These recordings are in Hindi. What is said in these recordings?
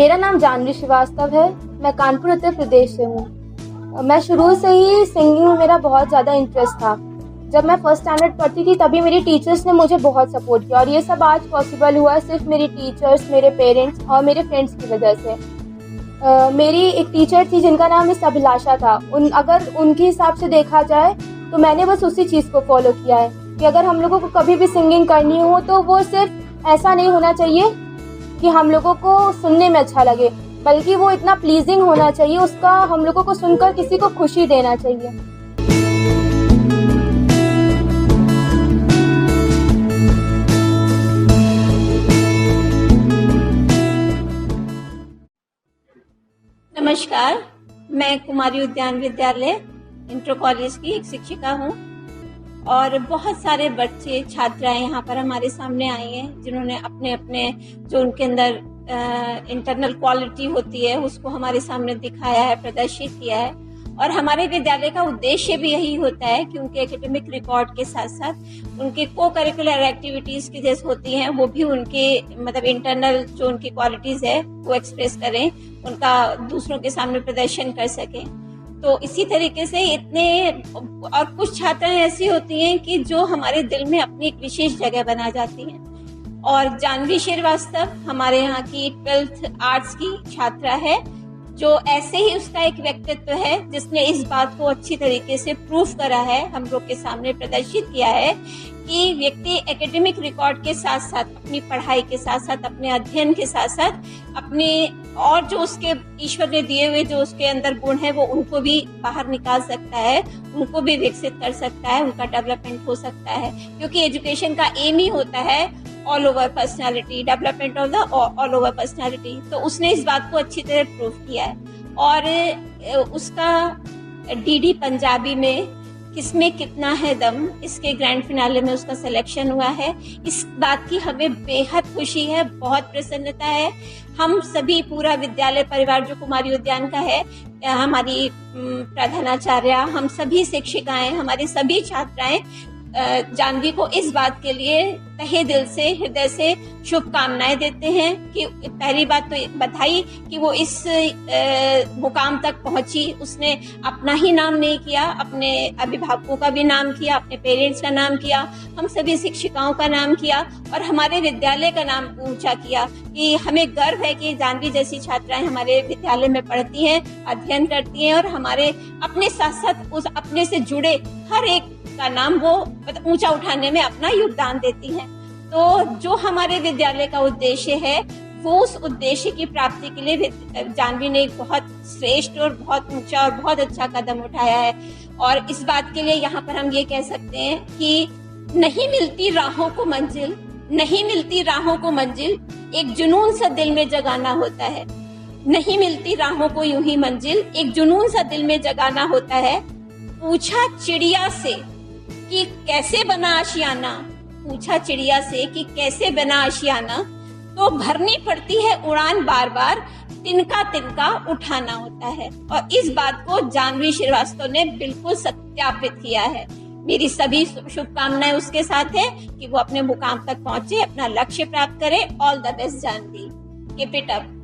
मेरा नाम जानवी श्रीवास्तव है। मैं कानपुर उत्तर प्रदेश से हूँ। मैं शुरू से ही सिंगिंग में मेरा बहुत ज़्यादा इंटरेस्ट था। जब मैं फर्स्ट स्टैंडर्ड पढ़ती थी तभी मेरी टीचर्स ने मुझे बहुत सपोर्ट किया और ये सब आज पॉसिबल हुआ है सिर्फ मेरी टीचर्स, मेरे पेरेंट्स और मेरे फ्रेंड्स की वजह से। मेरी एक टीचर थी जिनका नाम मिस अभिलाषा था। अगर उनके हिसाब से देखा जाए तो मैंने बस उसी चीज़ को फॉलो किया है कि अगर हम लोगों को कभी भी सिंगिंग करनी हो तो वो सिर्फ ऐसा नहीं होना चाहिए कि हम लोगों को सुनने में अच्छा लगे, बल्कि वो इतना प्लीजिंग होना चाहिए, उसका हम लोगों को सुनकर किसी को खुशी देना चाहिए। नमस्कार, मैं कुमारी उद्यान विद्यालय इंटर कॉलेज की एक शिक्षिका हूँ और बहुत सारे बच्चे छात्राएं यहाँ पर हमारे सामने आई हैं जिन्होंने अपने अपने जो उनके अंदर इंटरनल क्वालिटी होती है उसको हमारे सामने दिखाया है, प्रदर्शित किया है। और हमारे विद्यालय का उद्देश्य भी यही होता है कि उनके एकेडमिक रिकॉर्ड के साथ साथ उनके को करिकुलर एक्टिविटीज की जैसे होती हैं वो भी उनके मतलब इंटरनल जो उनकी क्वालिटीज है वो एक्सप्रेस करें, उनका दूसरों के सामने प्रदर्शन कर सकें। तो इसी तरीके से इतने और कुछ छात्राएं ऐसी होती हैं कि जो हमारे दिल में अपनी एक विशेष जगह बना जाती हैं। और जानवी श्रीवास्तव हमारे यहाँ की 12th आर्ट्स की छात्रा है जो ऐसे ही उसका एक व्यक्तित्व है जिसने इस बात को अच्छी तरीके से प्रूफ करा है, हम लोग के सामने प्रदर्शित किया है कि व्यक्ति एकेडमिक रिकॉर्ड के साथ साथ अपनी पढ़ाई के साथ साथ अपने अध्ययन के साथ साथ अपने और जो उसके ईश्वर ने दिए हुए जो उसके अंदर गुण है वो उनको भी बाहर निकाल सकता है, उनको भी विकसित कर सकता है, उनका डेवलपमेंट हो सकता है। क्योंकि एजुकेशन का एम ही होता है all over personality, development of the all over personality. तो उसने इस बात को अच्छी तरह प्रूव किया है। और उसका डीडी पंजाबी में किसमें कितना है दम, इसके ग्रैंड फिनाले में उसका सिलेक्शन हुआ है। इस बात की हमें बेहद खुशी है, बहुत प्रसन्नता है। हम सभी पूरा विद्यालय परिवार जो कुमारी उद्यान का है, हमारी प्रधानाचार्य, हम सभी शिक्षिकाएं, हमारी सभी छात्राएं जानवी को इस बात के लिए तहे दिल से, हृदय से शुभकामनाएं देते हैं कि पहली बात तो बधाई कि वो इस मुकाम तक पहुंची। उसने अपना ही नाम नहीं किया, अपने अभिभावकों का भी नाम किया, अपने पेरेंट्स का नाम किया, हम सभी शिक्षिकाओं का नाम किया और हमारे विद्यालय का नाम ऊंचा किया। कि हमें गर्व है कि जानवी जैसी छात्राएं हमारे विद्यालय में पढ़ती हैं, अध्ययन करती हैं और हमारे अपने साथ साथ उस अपने से जुड़े हर एक का नाम वो मतलब ऊंचा उठाने में अपना योगदान देती हैं। तो जो हमारे विद्यालय का उद्देश्य है वो उस उद्देश्य की प्राप्ति के लिए जानवी ने एक बहुत श्रेष्ठ और बहुत ऊंचा और बहुत अच्छा कदम उठाया है। और इस बात के लिए यहाँ पर हम ये कह सकते हैं कि नहीं मिलती राहों को मंजिल, नहीं मिलती राहों को मंजिल, एक जुनून सा दिल में जगाना होता है। नहीं मिलती राहों को यूं ही मंजिल, एक जुनून सा दिल में जगाना होता है। पूछा चिड़िया से कि कैसे बना आशियाना, पूछा चिड़िया से कि कैसे बना आशियाना, तो भरनी पड़ती है उड़ान बार बार, तिनका तिनका उठाना होता है। और इस बात को जानवी श्रीवास्तव ने बिल्कुल सत्यापित किया है। मेरी सभी शुभकामनाएं उसके साथ है कि वो अपने मुकाम तक पहुंचे, अपना लक्ष्य प्राप्त करे। All the best Janvi, keep it up.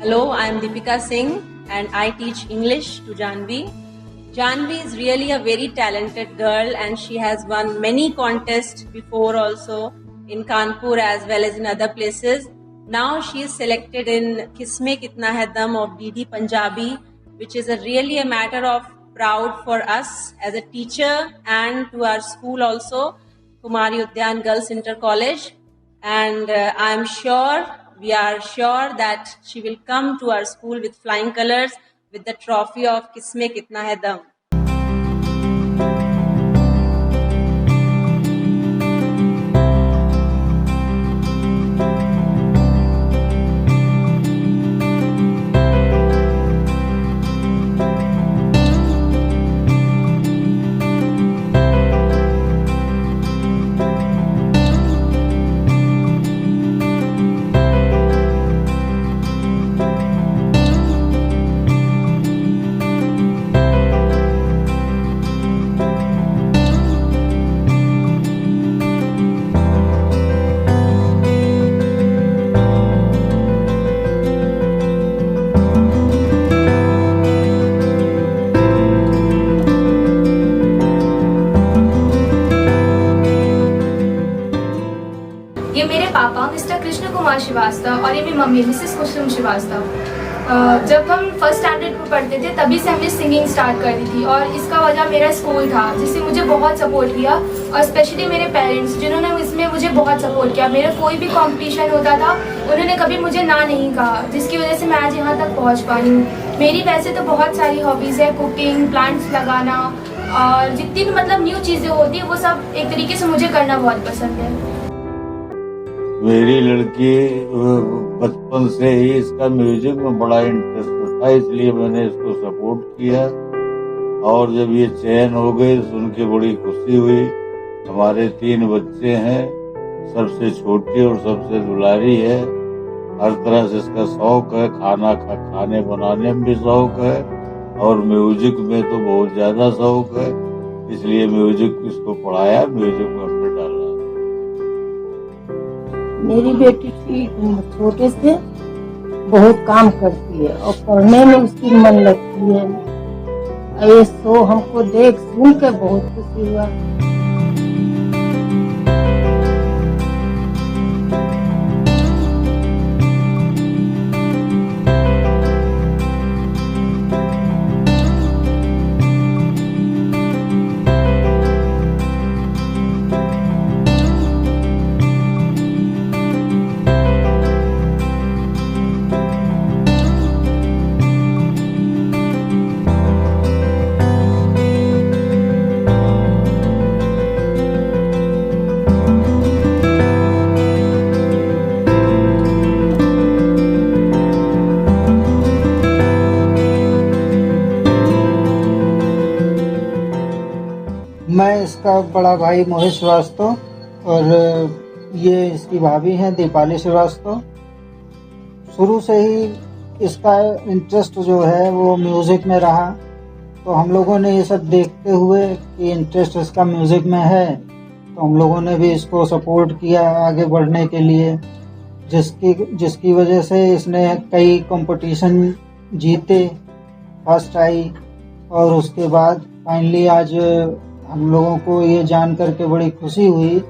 Hello, I am Deepika Singh and I teach English to Janvi. Janvi is really a very talented girl and she has won many contests before also in Kanpur as well as in other places. Now she is selected in Kisme Kitna Hai Dam of DD Punjabi, which is really a matter of proud for us as a teacher and to our school also, Kumari Udyan Girls Inter College. And we are sure that she will come to our school with flying colors with the trophy of Kisme Kitna Hai Dam. ये मेरे पापा मिस्टर कृष्ण कुमार श्रीवास्तव और ये मेरी मम्मी मिसेस कुसुम श्रीवास्तव। जब हम फर्स्ट स्टैंडर्ड में पढ़ते थे तभी से हमने सिंगिंग स्टार्ट कर दी थी और इसका वजह मेरा स्कूल था जिससे मुझे बहुत सपोर्ट किया और स्पेशली मेरे पेरेंट्स जिन्होंने इसमें मुझे बहुत सपोर्ट किया। मेरा कोई भी कंपटीशन होता था उन्होंने कभी मुझे ना नहीं कहा, जिसकी वजह से मैं आज यहाँ तक पहुँच पाई हूँ। मेरी वैसे तो बहुत सारी हॉबीज़ है, कुकिंग, प्लांट्स लगाना और जितनी भी मतलब न्यू चीज़ें होती है वो सब एक तरीके से मुझे करना बहुत पसंद है। मेरी लड़की बचपन से ही इसका म्यूजिक में बड़ा इंटरेस्ट था, इसलिए मैंने इसको सपोर्ट किया और जब ये चयन हो गई सुन के बड़ी खुशी हुई। हमारे 3 बच्चे हैं, सबसे छोटी और सबसे दुलारी है। हर तरह से इसका शौक है, खाने बनाने में भी शौक है और म्यूजिक में तो बहुत ज्यादा शौक है, इसलिए म्यूजिक इसको पढ़ाया, म्यूजिक में हमने डाला। मेरी बेटी छोटे से बहुत काम करती है और पढ़ने में उसकी मन लगती है। ये शो हमको देख सुन के बहुत खुशी हुआ। मैं इसका बड़ा भाई मोहित श्रीवास्तव और ये इसकी भाभी हैं दीपाली श्रीवास्तव। शुरू से ही इसका इंटरेस्ट जो है वो म्यूज़िक में रहा, तो हम लोगों ने ये सब देखते हुए कि इंटरेस्ट इसका म्यूज़िक में है तो हम लोगों ने भी इसको सपोर्ट किया आगे बढ़ने के लिए, जिसकी वजह से इसने कई कंपटीशन जीते, फर्स्ट आई और उसके बाद फाइनली आज हम लोगों को ये जान करके बड़ी खुशी हुई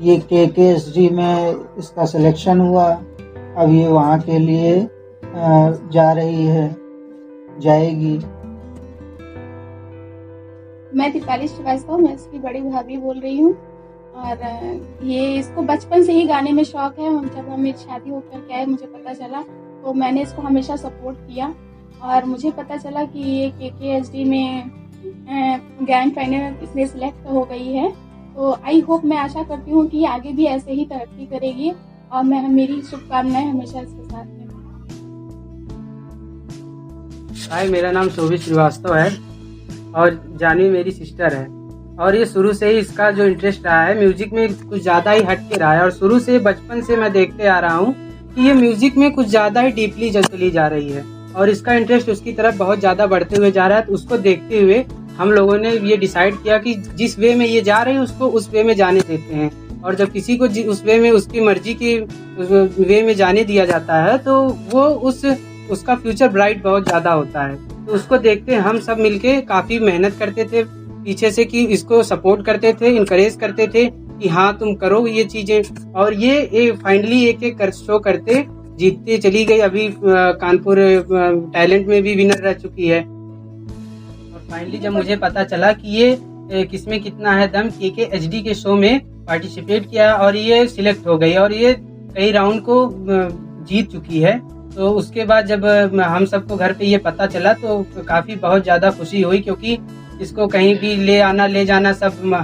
ये KKSD में इसका सिलेक्शन हुआ। अब ये वहाँ के लिए जा रही है, जाएगी। मैं दीपाली श्रीवास्तव, मैं इसकी बड़ी भाभी बोल रही हूँ और ये इसको बचपन से ही गाने में शौक है। जब मेरी शादी होकर के आए मुझे पता चला तो मैंने इसको हमेशा सपोर्ट किया और मुझे पता चला कि ये KKSD में ग्रैंड फाइनल में इसमें सिलेक्ट हो गई है, तो आई होप, मैं आशा करती हूँ कि आगे भी ऐसे ही तरक्की करेगी और मेरी शुभकामनाएं हमेशा इसके साथ हैं। हाय, मेरा नाम शोभित श्रीवास्तव है और जानवी मेरी सिस्टर है और ये शुरू से ही इसका जो इंटरेस्ट रहा है म्यूजिक में कुछ ज़्यादा ही हट के रहा है और शुरू से बचपन से मैं देखते आ रहा हूँ कि ये म्यूजिक में कुछ ज़्यादा ही डीपली चली जा रही है और इसका इंटरेस्ट उसकी तरफ बहुत ज़्यादा बढ़ते हुए जा रहा है। तो उसको देखते हुए हम लोगों ने ये डिसाइड किया कि जिस वे में ये जा रही है उसको उस वे में जाने देते हैं और जब किसी को उस वे में उसकी मर्जी के वे में जाने दिया जाता है तो वो उसका फ्यूचर ब्राइट बहुत ज़्यादा होता है। तो उसको देखते हम सब मिलके काफ़ी मेहनत करते थे पीछे से कि इसको सपोर्ट करते थे, इनकरेज करते थे कि हाँ तुम करो ये चीज़ें और ये फाइनली एक शो करते जीतते चली गई। अभी कानपुर टैलेंट में भी विनर रह चुकी है और फाइनली जब मुझे पता चला कि ये किसमें कितना है दम KKSD के शो में पार्टिसिपेट किया और ये सिलेक्ट हो गई और ये कई राउंड को जीत चुकी है, तो उसके बाद जब हम सबको घर पे ये पता चला तो काफ़ी बहुत ज़्यादा खुशी हुई, क्योंकि इसको कहीं भी ले जाना सब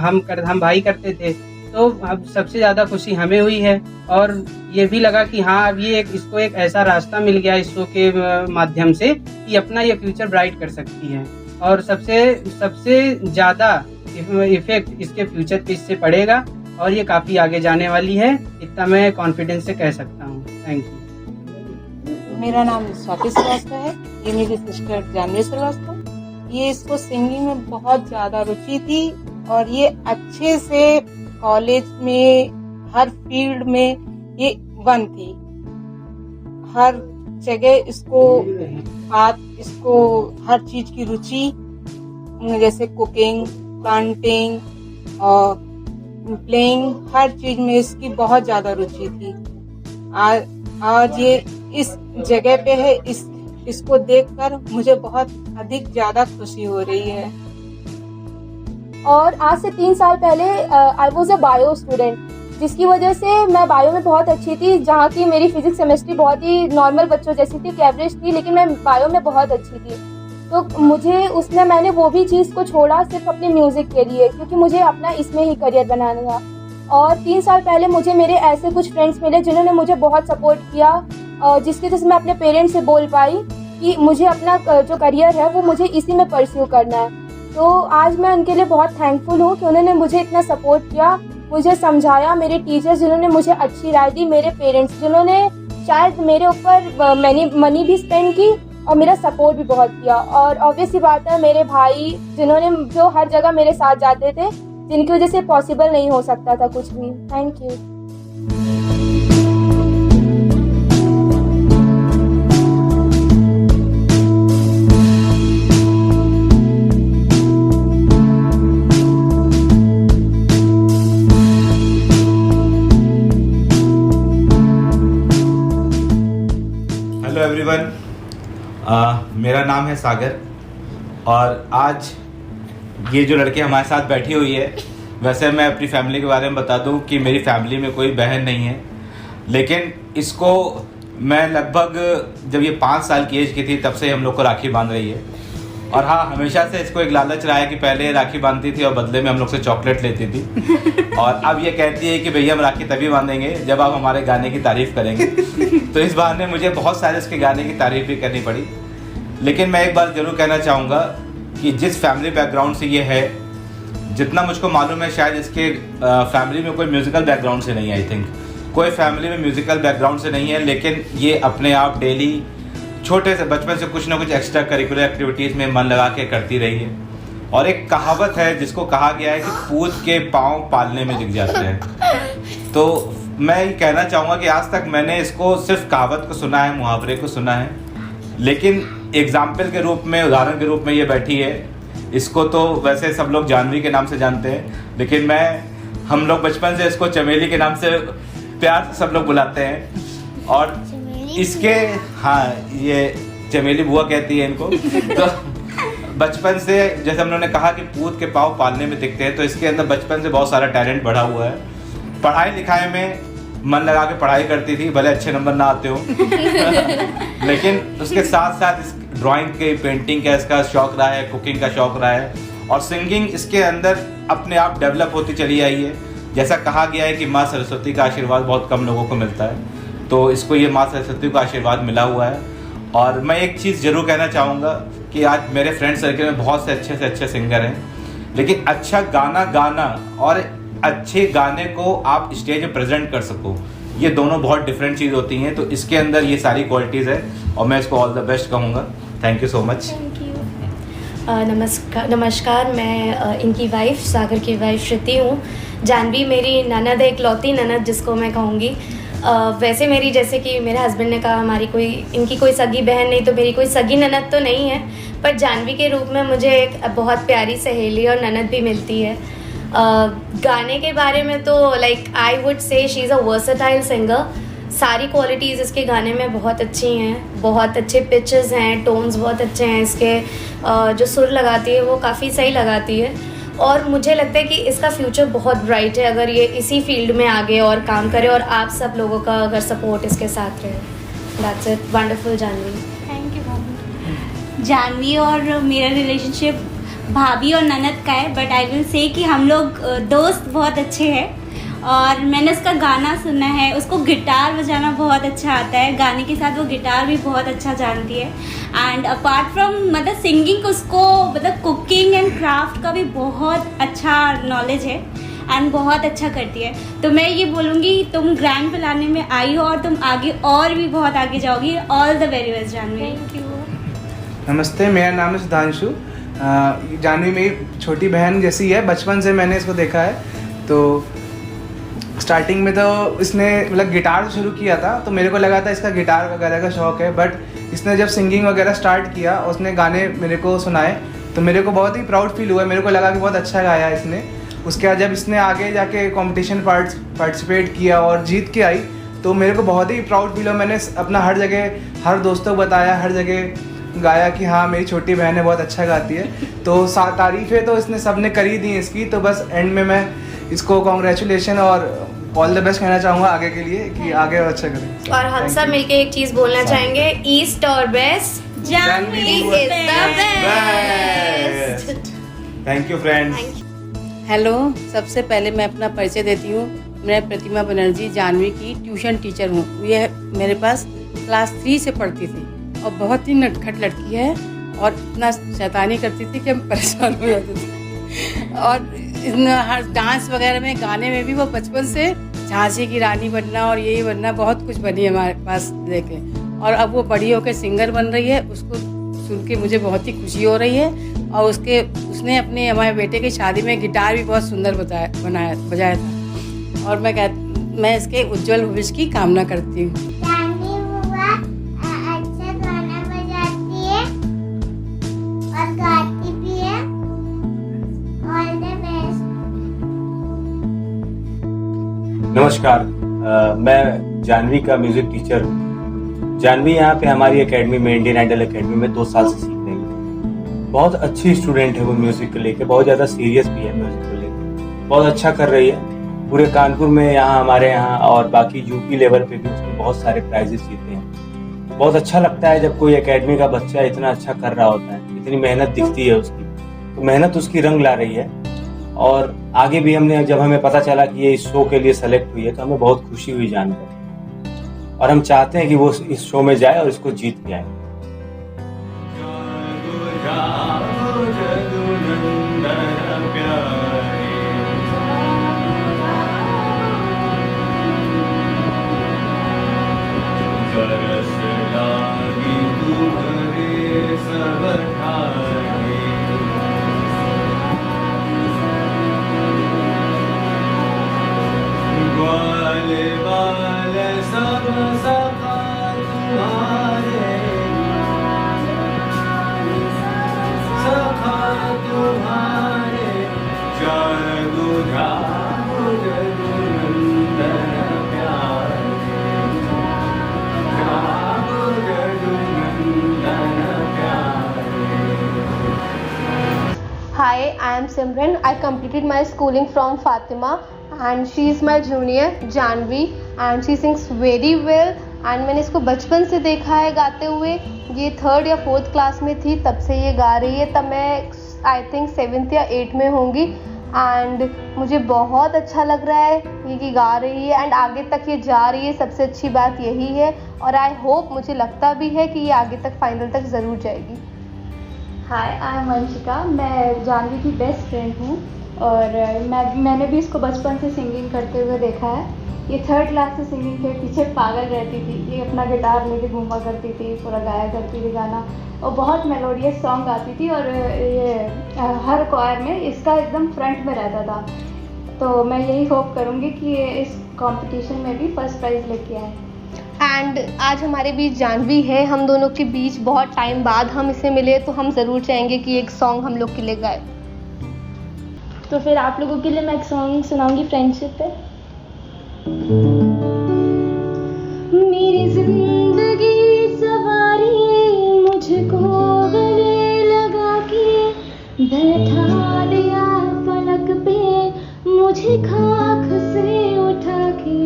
हम भाई करते थे। तो अब सबसे ज़्यादा खुशी हमें हुई है, और ये भी लगा कि हाँ अब इसको एक ऐसा रास्ता मिल गया इस शो के माध्यम से कि अपना ये फ्यूचर ब्राइट कर सकती है। और सबसे ज़्यादा इफेक्ट इसके फ्यूचर पे इससे पड़ेगा, और ये काफ़ी आगे जाने वाली है, इतना मैं कॉन्फिडेंस से कह सकता हूँ। Thank you. मेरा नाम स्वाति श्रीवास्तव है, ये मेरी सिस्टर जानवी श्रीवास्तव। ये इसको सिंगिंग में बहुत ज़्यादा रुचि थी, और ये अच्छे से कॉलेज में हर फील्ड में ये वन थी। हर जगह इसको हर चीज की रुचि, जैसे कुकिंग, प्लांटिंग और प्लेइंग, हर चीज में इसकी बहुत ज्यादा रुचि थी। आज ये इस जगह पे है, इसको देखकर मुझे बहुत अधिक ज्यादा खुशी हो रही है। और आज से 3 साल पहले I was a bio student, जिसकी वजह से मैं बायो में बहुत अच्छी थी, जहाँ की मेरी फिजिक्स केमिस्ट्री बहुत ही नॉर्मल बच्चों जैसी थी, एवरेज थी, लेकिन मैं बायो में बहुत अच्छी थी। तो मुझे उसमें मैंने वो भी चीज़ को छोड़ा सिर्फ अपने म्यूज़िक के लिए, क्योंकि मुझे अपना इसमें ही करियर बनाना था। और 3 साल पहले मुझे मेरे ऐसे कुछ फ्रेंड्स मिले जिन्होंने मुझे बहुत सपोर्ट किया, जिसकी वजह से मैं अपने पेरेंट्स से बोल पाई कि मुझे अपना जो करियर है वो मुझे इसी में परस्यू करना है। तो आज मैं उनके लिए बहुत थैंकफुल हूँ कि उन्होंने मुझे इतना सपोर्ट किया, मुझे समझाया, मेरे टीचर्स जिन्होंने मुझे अच्छी राय दी, मेरे पेरेंट्स जिन्होंने शायद मेरे ऊपर मनी भी स्पेंड की और मेरा सपोर्ट भी बहुत किया, और ऑब्वियस सी बात है मेरे भाई जो हर जगह मेरे साथ जाते थे, जिनकी वजह से पॉसिबल नहीं हो सकता था कुछ भी। Thank you. हेलो एवरीवन, मेरा नाम है सागर, और आज ये जो लड़की हमारे साथ बैठी हुई है, वैसे मैं अपनी फैमिली के बारे में बता दूं कि मेरी फैमिली में कोई बहन नहीं है, लेकिन इसको मैं लगभग जब ये 5 साल की एज की थी तब से हम लोग को राखी बांध रही है। और हाँ, हमेशा से इसको एक लालच रहा है कि पहले राखी बांधती थी और बदले में हम लोग से चॉकलेट लेती थी, और अब ये कहती है कि भैया हम राखी तभी बांधेंगे जब आप हमारे गाने की तारीफ़ करेंगे। तो इस बहाने मुझे बहुत सारे इसके गाने की तारीफ़ भी करनी पड़ी। लेकिन मैं एक बार ज़रूर कहना चाहूँगा कि जिस फैमिली बैकग्राउंड से ये है, जितना मुझको मालूम है शायद इसके फैमिली में कोई म्यूज़िकल बैकग्राउंड से नहीं है। आई थिंक कोई फैमिली में म्यूज़िकल बैकग्राउंड से नहीं है, लेकिन ये अपने आप डेली छोटे से बचपन से कुछ ना कुछ एक्स्ट्रा करिकुलर एक्टिविटीज़ में मन लगा के करती रही है। और एक कहावत है जिसको कहा गया है कि पूत के पाँव पालने में दिख जाते हैं। तो मैं ये कहना चाहूँगा कि आज तक मैंने इसको सिर्फ कहावत को सुना है, मुहावरे को सुना है, लेकिन एग्जाम्पल के रूप में, उदाहरण के रूप में ये बैठी है। इसको तो वैसे सब लोग जानवी के नाम से जानते हैं, लेकिन हम लोग बचपन से इसको चमेली के नाम से प्यार से सब लोग बुलाते हैं। और इसके ये चमेली बुआ कहती है इनको। तो बचपन से, जैसे हम लोगों ने कहा कि पूत के पाँव पालने में दिखते हैं, तो इसके अंदर बचपन से बहुत सारा टैलेंट बढ़ा हुआ है। पढ़ाई लिखाई में मन लगा के पढ़ाई करती थी, भले अच्छे नंबर ना आते हो। लेकिन उसके साथ साथ इस ड्राइंग के, पेंटिंग का इसका शौक रहा है, कुकिंग का शौक रहा है, और सिंगिंग इसके अंदर अपने आप डेवलप होती चली आई है। जैसा कहा गया है कि माँ सरस्वती का आशीर्वाद बहुत कम लोगों को मिलता है, तो इसको ये माँ सरस्वती का आशीर्वाद मिला हुआ है। और मैं एक चीज़ ज़रूर कहना चाहूँगा कि आज मेरे फ्रेंड सर्कल में बहुत से अच्छे सिंगर हैं, लेकिन अच्छा गाना और अच्छे गाने को आप स्टेज में प्रेजेंट कर सको, ये दोनों बहुत डिफरेंट चीज़ होती हैं। तो इसके अंदर ये सारी क्वालिटीज़ है, और मैं इसको ऑल द बेस्ट कहूँगा। Thank you so much. नमस्कार, मैं इनकी वाइफ, सागर की वाइफ श्रुति हूँ। जानवी मेरी ननद है, इकलौती ननद जिसको मैं कहूँगी। वैसे मेरी, जैसे कि मेरे हस्बैंड ने कहा, इनकी कोई सगी बहन नहीं, तो मेरी कोई सगी ननद तो नहीं है, पर जानवी के रूप में मुझे एक बहुत प्यारी सहेली और ननद भी मिलती है। गाने के बारे में तो I would say she is a versatile singer. सारी क्वालिटीज़ इसके गाने में बहुत अच्छी हैं, बहुत अच्छे पिचेस हैं, टोन्स बहुत अच्छे हैं इसके, जो सुर लगाती है वो काफ़ी सही लगाती है, और मुझे लगता है कि इसका फ्यूचर बहुत ब्राइट है अगर ये इसी फील्ड में आगे और काम करे, और आप सब लोगों का अगर सपोर्ट इसके साथ रहे। That's it. Wonderful Janvi. Thank you भाभी। जानवी और मेरा रिलेशनशिप भाभी और ननद का है, बट आई विल से कि हम लोग दोस्त बहुत अच्छे हैं। और मैंने उसका गाना सुना है, उसको गिटार बजाना बहुत अच्छा आता है, गाने के साथ वो गिटार भी बहुत अच्छा जानती है। एंड अपार्ट फ्रॉम मतलब सिंगिंग, उसको मतलब कुकिंग एंड क्राफ्ट का भी बहुत अच्छा नॉलेज है एंड बहुत अच्छा करती है। तो मैं ये बोलूँगी तुम ग्रैंड पिलाने में आई हो और तुम आगे और भी बहुत आगे जाओगी। All the very best Janvi. Thank you. नमस्ते, मेरा नाम है सुधांशु। जानवी मेरी छोटी बहन जैसी है, बचपन से मैंने इसको देखा है। तो स्टार्टिंग में तो इसने मतलब गिटार शुरू किया था, तो मेरे को लगा था इसका गिटार वगैरह का शौक़ है, बट इसने जब सिंगिंग वगैरह स्टार्ट किया, उसने गाने मेरे को सुनाए, तो मेरे को बहुत ही प्राउड फील हुआ। मेरे को लगा कि बहुत अच्छा गाया इसने। उसके बाद जब इसने आगे जाके कंपटीशन पार्टिसिपेट किया और जीत के आई, तो मेरे को बहुत ही प्राउड फील हुआ। मैंने अपना हर जगह, हर दोस्तों को बताया, हर जगह गाया कि हाँ मेरी छोटी बहन है, बहुत अच्छा गाती है। तो तारीफ़ें तो इसने सब ने करी दी इसकी। तो बस एंड में मैं इसको कॉन्ग्रेचुलेशन और ऑल द बेस्ट कहना चाहूँगा आगे के लिए, कि आगे और अच्छा करें। और हम सब मिलके एक चीज़ बोलना चाहेंगे, ईस्ट और west, Janvi is the best. Thank you friends. Hello, सबसे पहले मैं अपना परिचय देती हूँ। मैं प्रतिमा बनर्जी जानवी की ट्यूशन टीचर हूँ। ये मेरे पास क्लास 3 से पढ़ती थी और बहुत ही नटखट लड़की है और इतना शैतानी करती थी कि हम परेशान हो जाते थे। और हर डांस वगैरह में, गाने में भी वो बचपन से झांसी की रानी बनना और यही बनना, बहुत कुछ बनी हमारे पास लेके। और अब वो बड़ी होकर सिंगर बन रही है। उसको सुन के मुझे बहुत ही खुशी हो रही है। और उसने अपने हमारे बेटे की शादी में गिटार भी बहुत सुंदर बजाया था। और मैं इसके उज्जवल भविष्य की कामना करती हूँ। अच्छा गाना बजाती है और गाती भी है। All the best. नमस्कार, मैं जानवी का म्यूजिक टीचर हूँ। जानवी यहाँ पे हमारी एकेडमी में, इंडियन आइडल एकेडमी में 2 साल से सीख रही है। बहुत अच्छी स्टूडेंट है वो म्यूजिक को लेके, बहुत ज़्यादा सीरियस भी है म्यूजिक को लेके, बहुत अच्छा कर रही है। पूरे कानपुर में, यहाँ हमारे यहाँ और बाकी यूपी लेवल पे भी उसने बहुत सारे प्राइजेस जीते हैं। बहुत अच्छा लगता है जब कोई एकेडमी का बच्चा इतना अच्छा कर रहा होता है, इतनी मेहनत दिखती है उसकी, तो मेहनत उसकी रंग ला रही है। और आगे भी जब हमें पता चला कि ये इस शो के लिए सेलेक्ट हुई है, तो हमें बहुत खुशी हुई जानकर। और हम चाहते हैं कि वो इस शो में जाए और इसको जीत के आए। Hi, I am Simran. I completed my schooling from Fatima and she is my junior, Janvi, and she sings very well. And मैंने इसको बचपन से देखा है गाते हुए। ये 3rd या 4th क्लास में थी तब से ये गा रही है, तब मैं आई थिंक 7th या 8th में होंगी। एंड मुझे बहुत अच्छा लग रहा है ये कि गा रही है एंड आगे तक ये जा रही है। सबसे अच्छी बात यही है और आई होप, मुझे लगता भी है कि ये आगे तक फाइनल तक ज़रूर जाएगी। हाय, आई एम वंशिका। मैं जानवी की बेस्ट फ्रेंड हूँ और मैंने भी इसको बचपन से सिंगिंग करते हुए देखा है। ये 3rd क्लास से सिंगिंग के पीछे पागल रहती थी। ये अपना गिटार लेके घूमा करती थी, पूरा गाया करती थी गाना और बहुत मेलोडियस सॉन्ग गाती थी। और ये हर क्वायर में इसका एकदम फ्रंट में रहता था। तो मैं यही होप करूँगी कि ये इस कंपटीशन में भी फर्स्ट प्राइज़ लेके आए। एंड आज हमारे बीच जानवी है, हम दोनों के बीच बहुत टाइम बाद हम इसे मिले, तो हम ज़रूर चाहेंगे कि एक सॉन्ग हम लोग के लिए गाए। तो फिर आप लोगों के लिए मैं एक सॉन्ग सुनाऊंगी फ्रेंडशिप पे। मेरी जिंदगी सवारी मुझको गले लगा के, बैठा दिया पलक पे मुझे खाक से उठा के।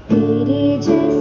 तेरे जैसे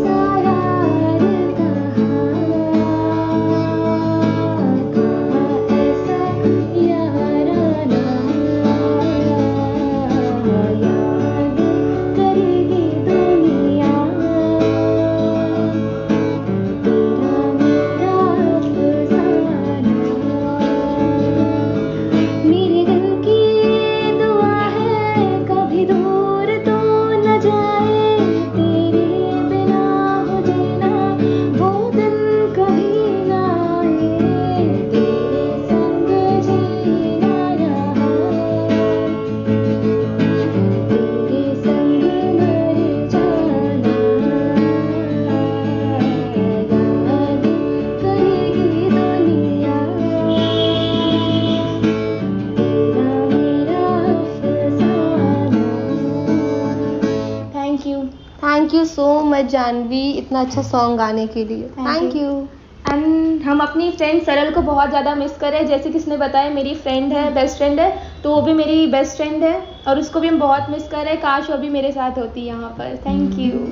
जानवी इतना अच्छा सॉन्ग गाने के लिए। Thank you. एंड हम अपनी फ्रेंड सरल को बहुत ज़्यादा मिस करें, जैसे कि उसने बताया मेरी फ्रेंड है, बेस्ट फ्रेंड है, तो वो भी मेरी बेस्ट फ्रेंड है और उसको भी हम बहुत मिस कर रहे हैं। काश वो भी मेरे साथ होती यहाँ पर। Thank you.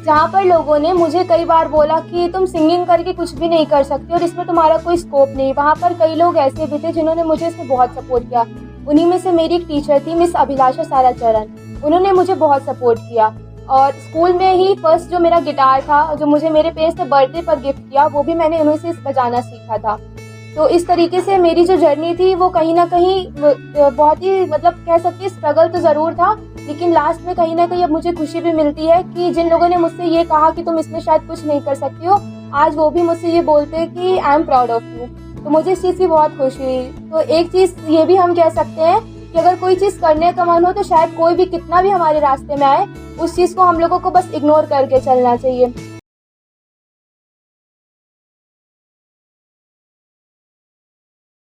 जहाँ पर लोगों ने मुझे कई बार बोला कि तुम सिंगिंग करके कुछ भी नहीं कर सकती और इसमें तुम्हारा कोई स्कोप नहीं, वहाँ पर कई लोग ऐसे भी थे जिन्होंने मुझे इसमें बहुत सपोर्ट किया। उन्हीं में से मेरी एक टीचर थी मिस अभिलाषा साराचरण, उन्होंने मुझे बहुत सपोर्ट किया। और स्कूल में ही फर्स्ट जो मेरा गिटार था, जो मुझे मेरे पेरेंट्स ने बर्थडे पर गिफ्ट किया, वो भी मैंने उन्हीं से बजाना सीखा था। तो इस तरीके से मेरी जो जर्नी थी वो कहीं ना कहीं बहुत ही मतलब कह सकती स्ट्रगल तो ज़रूर था, लेकिन लास्ट में कहीं ना कहीं अब मुझे खुशी भी मिलती है कि जिन लोगों ने मुझसे ये कहा कि तुम इसमें शायद कुछ नहीं कर सकती हो, आज वो भी मुझसे ये बोलते हैं कि I am proud of you. तो मुझे इस चीज़ की बहुत खुशी हुई। तो एक चीज़ ये भी हम कह सकते हैं कि अगर कोई चीज़ करने का मन हो तो शायद कोई भी कितना भी हमारे रास्ते में आए, उस चीज़ को हम लोगों को बस इग्नोर करके चलना चाहिए।